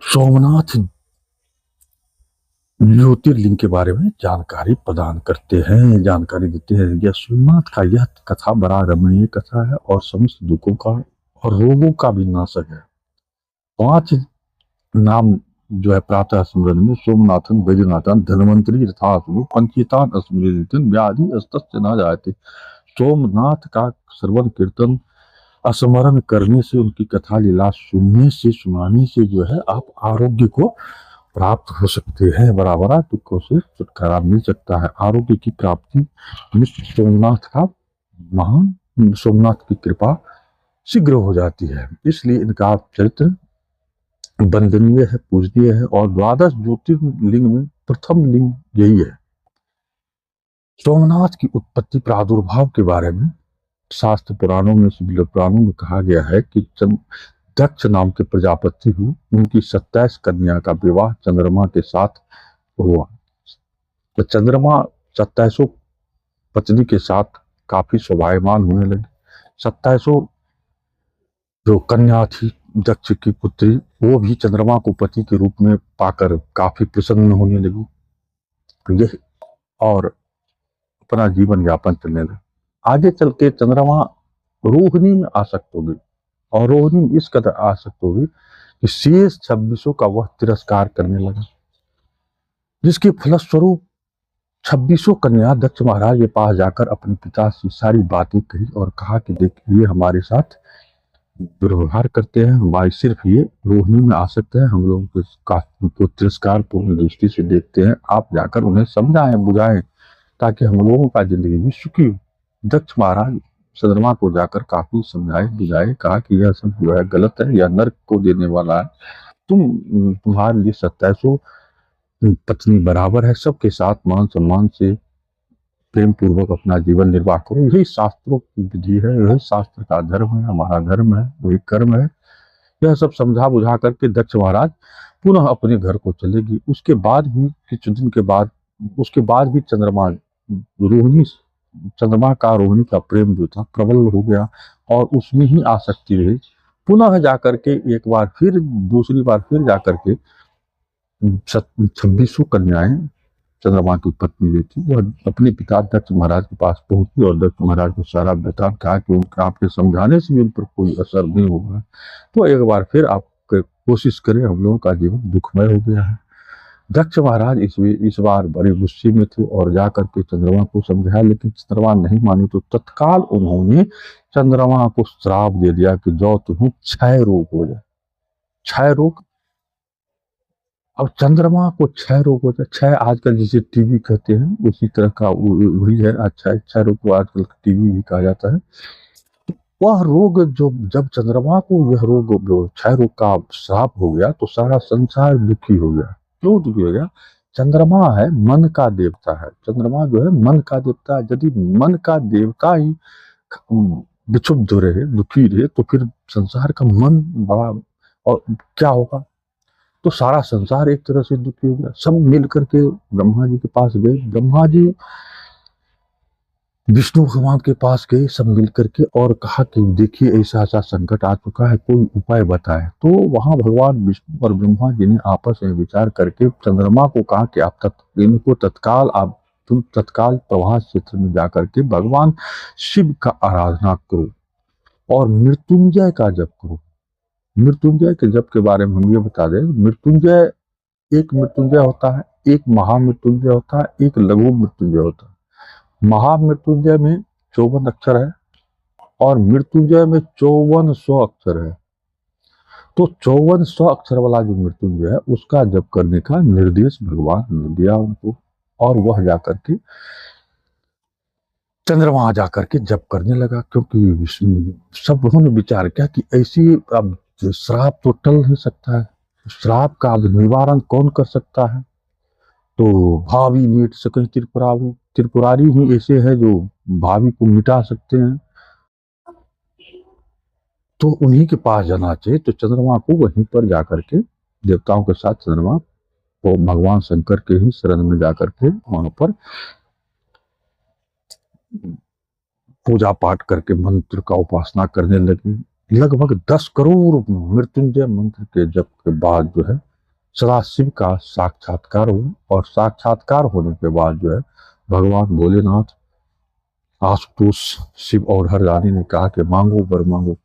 सोमनाथ ज्योतिर्लिंग के बारे में जानकारी प्रदान करते हैं, जानकारी देते हैं। यह सोमनाथ का यह कथा बड़ा रमणीय कथा है और समस्त दुखों का और रोगों का भी नाशक है। 5 नाम जो है प्रातः स्मरण में सोमनाथन, वैद्यनाथन, धन्वंतरी यथात्म पंचेतान स्मृतिन व्याधि अस्तस्य न जायते। सोमनाथ का श्रवण कीर्तन स्मरण करने से, उनकी कथा लीला सुनने से, सुनाने से जो है आप आरोग्य को प्राप्त हो सकते हैं, बराबर दुखों से छुटकारा मिल सकता है। आरोग्य की प्राप्ति सोमनाथ का महान सोमनाथ की कृपा शीघ्र हो जाती है, इसलिए इनका चरित्र वंदनीय है, पूजनीय है और 12 ज्योतिर्लिंग में प्रथम लिंग यही है। सोमनाथ की उत्पत्ति प्रादुर्भाव के बारे में शास्त्र पुराणों में, शिव पुराणों में कहा गया है कि दक्ष नाम के प्रजापति हुए, उनकी 27 कन्या का विवाह चंद्रमा के साथ हुआ। तो चंद्रमा 27 पत्नी के साथ काफी शोभायमान होने लगे। 27 जो कन्या थी दक्ष की पुत्री, वो भी चंद्रमा को पति के रूप में पाकर काफी प्रसन्न होने लगी। यह और अपना जीवन यापन करने लगे। आगे चल के चंद्रमा रोहिणी में आसक्त हो गई और रोहिणी इस कदर आसक्त हो गई कि शेष 26 का वह तिरस्कार करने लगा, जिसके फलस्वरूप 26 कन्या दक्ष महाराज के पास जाकर अपने पिता से सारी बातें कही और कहा कि देखिए हमारे साथ दुर्व्यवहार करते हैं, हमारी सिर्फ ये रोहिणी में आसक्त है, हम लोगों को तिरस्कार पूर्ण दृष्टि से देखते हैं, आप जाकर उन्हें समझाएं, बुझाएं ताकि हम लोगों का जिंदगी भी सुखी हो। दक्ष महाराज चंद्रमा को जाकर काफी समझाए बुझाए, कहा कि यह सब जो है गलत है, यह नर्क को देने वाला है, तुम्हारे लिए 27 पत्नी बराबर है, सबके साथ मान सम्मान से प्रेम पूर्वक अपना जीवन निर्वाह करो, यही शास्त्रों की विधि है, यही शास्त्र का धर्म है, हमारा धर्म है, वही कर्म है। यह सब समझा बुझा करके दक्ष महाराज पुनः अपने घर को चलेगी। उसके बाद भी कुछ दिन के बाद भी चंद्रमा का रोहिणी का प्रेम जो था प्रबल हो गया और उसमें ही आसक्ति रही। पुनः जाकर के दूसरी बार फिर जाकर के 26 कन्याएं चंद्रमा की पत्नी जो थी वह अपने पिता दक्ष महाराज के पास पहुंची और दक्ष महाराज को सारा बता कहा कि आपके समझाने से भी उन पर कोई असर नहीं होगा, तो एक बार फिर आप कोशिश करें, हम लोगों का जीवन दुखमय हो गया है। दक्ष महाराज इस बार बड़े गुस्से में थे और जाकर के चंद्रमा को समझाया, लेकिन चंद्रमा नहीं मानी तो तत्काल उन्होंने चंद्रमा को श्राप दे दिया कि जो तुम्हें क्षय रोग हो जाए। क्षय रोग, अब चंद्रमा को क्षय रोग होता है, क्षय आजकल जिसे टीबी कहते हैं उसी तरह का वही है। अच्छा, क्षय रोग को आजकल टीबी भी कहा जाता है। वह रोग जो जब चंद्रमा को यह रोग क्षय रोग का श्राप हो गया तो सारा संसार दुखी हो गया। क्यों दुखी हो गया? चंद्रमा है मन का देवता है, चंद्रमा जो है मन का देवता है। यदि मन का देवता ही विक्षुब्ध रहे, दुखी रहे, तो फिर संसार का मन बड़ा और क्या होगा? तो सारा संसार एक तरह से दुखी हो गया। सब मिल करके ब्रह्मा जी के पास गए। ब्रह्मा जी विष्णु भगवान के पास गए सब मिल करके और कहा कि देखिए ऐसा ऐसा संकट आ चुका है, कोई उपाय बताए। तो वहां भगवान विष्णु और ब्रह्मा जी ने आपस में विचार करके चंद्रमा को कहा कि तुम तत्काल प्रभास क्षेत्र में जाकर के भगवान शिव का आराधना करो और मृत्युंजय का जप करो। मृत्युंजय के जप के बारे में हम ये बता दें, एक मृत्युंजय होता है, एक महामृत्युंजय होता है, एक लघु मृत्युंजय होता है। महामृत्युंजय में 54 अक्षर है और मृत्युंजय में 5400 अक्षर है। तो 5400 अक्षर वाला जो मृत्युंजय है उसका जप करने का निर्देश भगवान ने दिया उनको, और वह जाकर के चंद्रमा जाकर के जप करने लगा। क्योंकि सब लोगों ने विचार किया कि ऐसी अब श्राप तो टल नहीं सकता है, श्राप का अब निवारण कौन कर सकता है? तो भावी मिट सके त्रिपुरारी ही ऐसे है जो भावी को मिटा सकते हैं, तो उन्हीं के पास जाना चाहिए। तो चंद्रमा को वहीं पर जाकर के देवताओं के साथ चंद्रमा को भगवान शंकर के ही शरण में जाकर के वहां पर पूजा पाठ करके मंत्र का उपासना करने लगे। लगभग 10 करोड़ मृत्युंजय मंत्र के जप के बाद जो है सदाशिव का साक्षात्कार हुआ, और साक्षात्कार होने के बाद जो है भगवान भोलेनाथ, आशुतोष, शिव और हररानी ने कहा कि मांगो वर मांगो,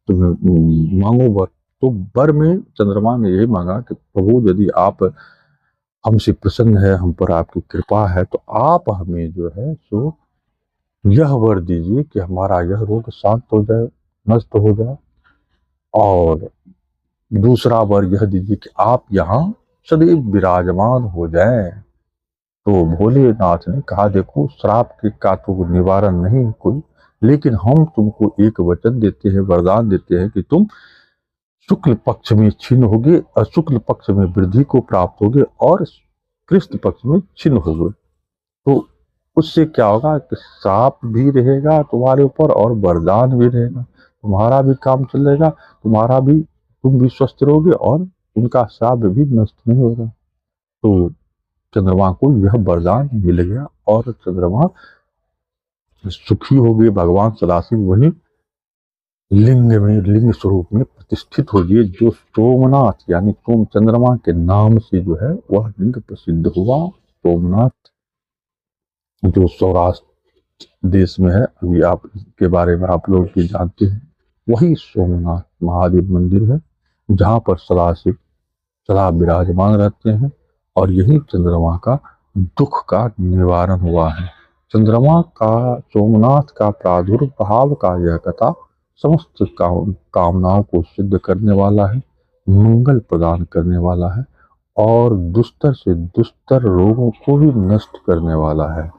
तुम्हें मांगो वर। तो वर में चंद्रमा ने यही मांगा कि प्रभु यदि आप हमसे प्रसन्न है, हम पर आपकी कृपा है, तो आप हमें जो है सो यह वर दीजिए कि हमारा यह रोग शांत हो जाए, नष्ट हो जाए, और दूसरा वर यह दीजिए कि आप यहाँ सदैव विराजमान हो जाएं। तो भोलेनाथ ने कहा, देखो श्राप के का तो निवारण नहीं कोई, लेकिन हम तुमको एक वचन देते हैं, वरदान देते हैं कि तुम शुक्ल पक्ष में क्षीण होगे, और शुक्ल पक्ष में वृद्धि को प्राप्त होगे, और कृष्ण पक्ष में क्षीण होगे। तो उससे क्या होगा कि श्राप भी रहेगा तुम्हारे ऊपर और वरदान भी रहेगा, तुम्हारा भी काम चलेगा, तुम्हारा भी, तुम भी स्वस्थ रहोगे, और उनका श्राप भी नष्ट नहीं होगा। तो चंद्रमा को यह वरदान मिल गया, और चंद्रमा सुखी हो गए। भगवान सदाशिव वही लिंग में, लिंग स्वरूप में प्रतिष्ठित हो गए, जो सोमनाथ यानी सोम चंद्रमा के नाम से जो है वह लिंग प्रसिद्ध हुआ। सोमनाथ जो सौराष्ट्र देश में है, अभी आप इसके बारे में आप लोग भी जानते हैं, वही सोमनाथ महादेव मंदिर है, जहाँ पर सदाशिव सदा विराजमान रहते हैं, और यही चंद्रमा का दुख का निवारण हुआ है। चंद्रमा का, सोमनाथ का प्रादुर्भाव का यह कथा समस्त कामनाओं को सिद्ध करने वाला है, मंगल प्रदान करने वाला है, और दुस्तर से दुस्तर रोगों को भी नष्ट करने वाला है।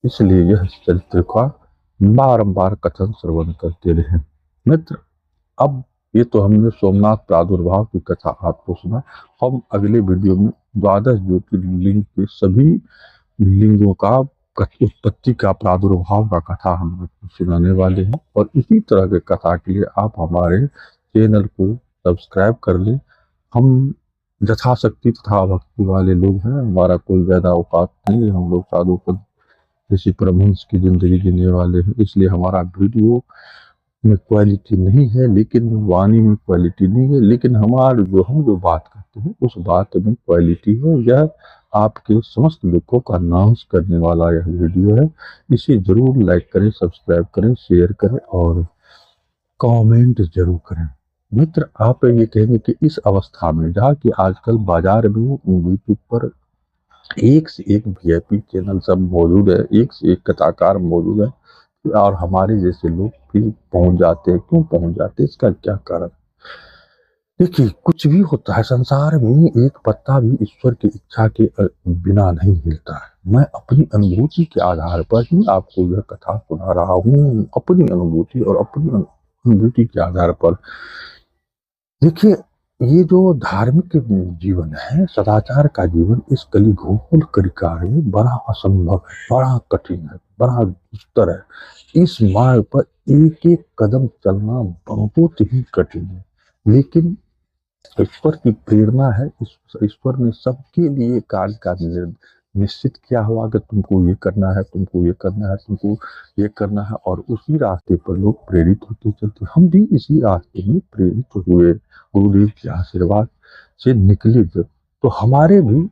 इसलिए यह चरित्र का बारंबार कथन श्रवण करते रहे। मित्र, अब ये तो हमने सोमनाथ प्रादुर्भाव की कथा आपको सुना। हम अगले वीडियो में द्वादश ज्योतिर्लिंग के सभी लिंगों का उत्पत्ति का, प्रादुर्भाव का कथा हम आपको सुनाने वाले हैं, और इसी तरह के कथा के लिए आप हमारे चैनल को सब्सक्राइब कर लें। हम यथाशक्ति तथा भक्ति वाले लोग हैं, हमारा कोई ज्यादा औकात नहीं है, हम लोग साधु संत जैसी परमहंस की जिंदगी जीने वाले हैं, इसलिए हमारा वीडियो में क्वालिटी नहीं है, लेकिन वाणी में क्वालिटी नहीं है, लेकिन हमारे हम जो बात करते हैं उस बात में क्वालिटी है। यह आपके समस्त दुखों का नाश करने वाला यह वीडियो है। इसे जरूर लाइक करें, सब्सक्राइब करें, शेयर करें, और कमेंट जरूर करें। मित्र, आप ये कहेंगे कि इस अवस्था में, जहाँ की आजकल बाजार में यूट्यूब पर एक से एक वीआईपी चैनल सब मौजूद है, एक से एक कथाकार मौजूद है, और हमारे जैसे लोग फिर पहुंच जाते हैं। क्यों पहुंच जाते हैं, इसका क्या कारण? देखिए, कुछ भी होता है संसार में, एक पत्ता भी ईश्वर की इच्छा के बिना नहीं हिलता है। मैं अपनी अनुभूति के आधार पर ही आपको यह कथा सुना रहा हूँ, अपनी अनुभूति और अपनी अनुभूति के आधार पर। देखिए, ये जो धार्मिक जीवन है, सदाचार का जीवन, इस कली घोल कलिकार में बड़ा असंभव है, बड़ा कठिन है, बड़ा दुस्तर है। इस मार्ग पर एक एक कदम चलना बहुत ही कठिन है, लेकिन ईश्वर की प्रेरणा है। ईश्वर ने सबके लिए कार्य का निश्चित किया हुआ कि तुमको ये करना है, तुमको ये करना है, तुमको ये करना है, और उसी रास्ते पर लोग प्रेरित होते चलते। हम भी इसी रास्ते में प्रेरित हुए, गुरुदेव के आशीर्वाद से निकले जब, तो हमारे भी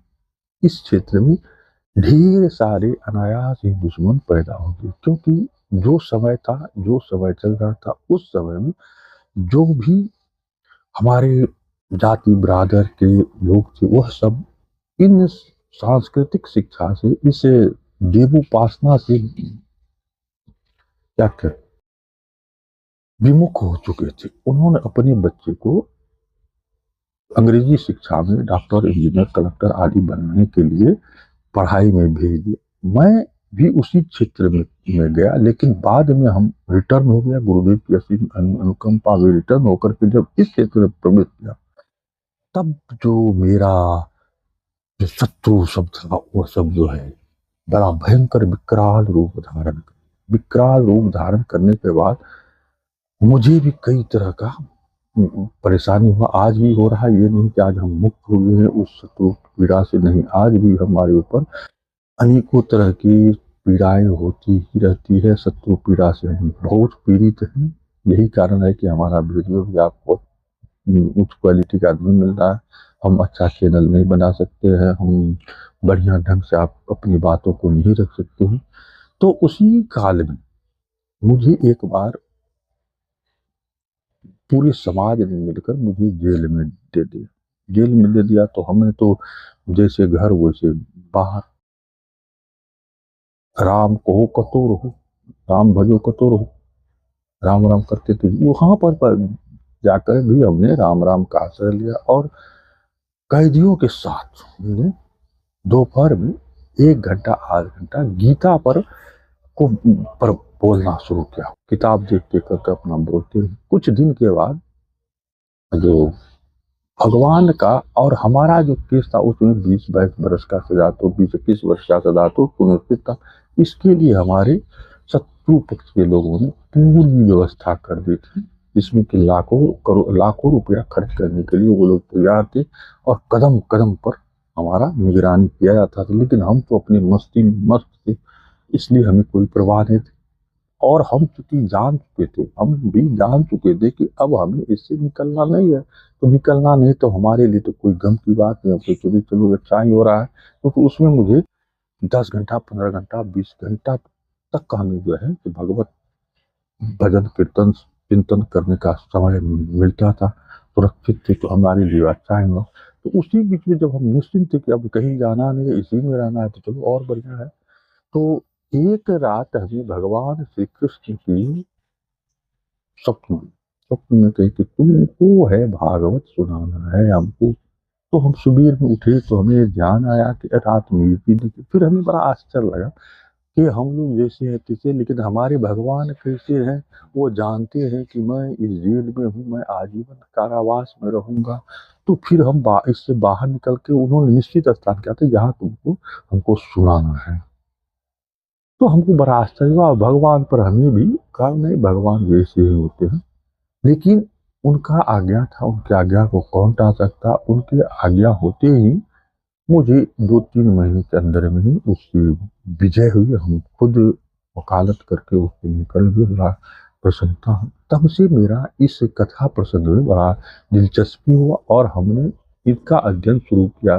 इस क्षेत्र में ढेर सारे अनायास ही दुश्मन पैदा हो गए, क्योंकि जो समय था, जो समय चल रहा था, उस समय में जो भी हमारे जाति बिरादर के लोग थे, वह सब इन सांस्कृतिक शिक्षा से, इस देवोपासना से क्या कर विमुख हो चुके थे। उन्होंने अपने बच्चे को अंग्रेजी शिक्षा में डॉक्टर, इंजीनियर, कलेक्टर आदि बनने के लिए पढ़ाई में भेज दिया। मैं भी उसी क्षेत्र में गया, लेकिन बाद में हम रिटर्न हो गया, गुरुदेव की असीम अनुकंपा में रिटर्न होकर के जब इस क्षेत्र में प्रवेश किया, तब जो मेरा जो शत्रु सब था, वो सब जो है बड़ा भयंकर विकराल रूप धारण करने के बाद मुझे भी कई तरह का परेशानी हुआ। आज भी हो रहा है, ये नहीं कि आज हम मुक्त हो गए हैं उस शत्रु पीड़ा से, नहीं, आज भी हमारे ऊपर अनेकों तरह की पीड़ाएं होती ही रहती है। शत्रु पीड़ा से हम बहुत पीड़ित हैं। यही कारण है कि हमारा वीडियो भी आपको उच्च क्वालिटी का आदमी मिल रहा है, हम अच्छा चैनल नहीं बना सकते हैं, हम बढ़िया ढंग से आप अपनी बातों को नहीं रख सकते हैं। तो उसी काल में मुझे एक बार पूरे समाज ने मिलकर मुझे जेल में दे दिया। जेल में दे दिया तो हमें तो जैसे घर वैसे बाहर। राम कहो कतो रहो, राम भजो कतो रहो, राम राम करते थे। वहां पर जाकर भी हमने राम राम का आश्रय लिया और कैदियों के साथ हमने दोपहर में 1 घंटा 8 घंटा गीता पर बोलना शुरू किया। किताब देख देख करके अपना बोलते हैं। कुछ दिन के बाद जो भगवान का और हमारा जो केस था उसमें 20-22 वर्ष का सजा, तो 20-21 वर्ष का सजा तो सुनिश्चित था। इसके लिए हमारे शत्रु पक्ष के लोगों ने पूरी व्यवस्था कर दी थी, जिसमें कि लाखों रुपया खर्च करने के लिए वो लोग तैयार थे और कदम कदम पर हमारा निगरानी किया जाता था। लेकिन हम तो अपनी मस्ती में मस्त थे, इसलिए हमें कोई परवाह नहीं थी। और हम चूंकि जान चुके थे, हम भी जान चुके थे कि अब हमें इससे निकलना नहीं है, तो निकलना नहीं तो हमारे लिए तो कोई गम की बात नहीं। तो चलिए चलो अच्छा ही हो रहा है, क्योंकि उसमें मुझे 10 घंटा 15 घंटा 20 घंटा तक का हमें जो है कि भगवत भजन कीर्तन चिंतन करने का समय मिलता था। सुरक्षित थे तो हमारे लिए अच्छा ही हुआ। तो उसी बीच में जब हम निश्चिंत थे कि अब कहीं जाना नहीं है, इसी में रहना है, तो चलो और बढ़िया है। तो एक रात हमें भगवान श्री कृष्ण की स्वप्न स्वप्न में कही कि तुमको है भागवत सुनाना है हमको। तो हम सुबह में उठे तो हमें ध्यान आया कि रात में ये देखी। फिर हमें बड़ा आश्चर्य लगा कि हम लोग जैसे हैं तैसे, लेकिन हमारे भगवान कैसे हैं। वो जानते हैं कि मैं इस जेल में हूँ, मैं आजीवन कारावास में रहूंगा। तो फिर हम इससे बाहर निकल के उन्होंने निश्चित स्थान किया था, यहाँ तुमको हमको सुनाना है। तो हमको बड़ा आश्चर्य हुआ। भगवान पर हमें भी कहा नहीं, भगवान वैसे ही होते हैं, लेकिन उनका आज्ञा था, उनकी आज्ञा को कौन टाल सकता। उनकी आज्ञा होते ही मुझे 2-3 महीने के अंदर में ही उसकी विजय हुई। हम खुद वकालत करके उससे निकल गए। बड़ा प्रसन्नता हूँ। तब से मेरा इस कथा प्रसंग में बड़ा दिलचस्पी हुआ और हमने इसका अध्ययन शुरू किया।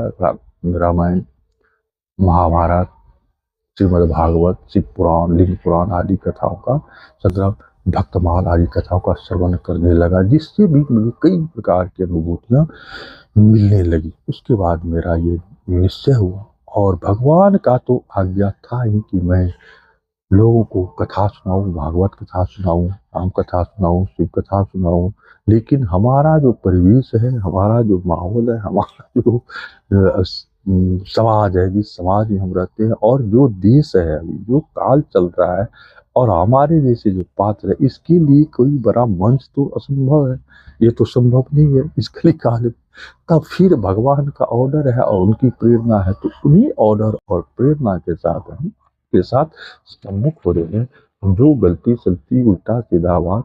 रामायण, महाभारत, श्रीमद् भागवत, शिव पुराण, लिंग पुराण आदि कथाओं का संग्रह, भक्तमाल आदि कथाओं का श्रवण करने लगा, जिससे भी मुझे कई प्रकार की अनुभूतियां मिलने लगी। उसके बाद मेरा ये निश्चय हुआ और भगवान का तो आज्ञा था ही कि मैं लोगों को कथा सुनाऊं, भागवत कथा सुनाऊं, राम कथा सुनाऊं, शिव कथा सुनाऊं। लेकिन हमारा जो परिवेश है, हमारा जो माहौल है, हमारा जो समाज है, जिस समाज में हम रहते हैं और जो देश है, अभी जो काल चल रहा है और हमारे जैसे जो पात्र है, इसके लिए कोई बड़ा मंच तो असंभव है। ये तो संभव नहीं है इसके लिए काल। तब फिर भगवान का ऑर्डर है और उनकी प्रेरणा है, तो उन्हीं ऑर्डर और प्रेरणा के साथ हम के साथ सम्मुख हो रहे हैं। जो गलती सलती उल्टा सीधा बात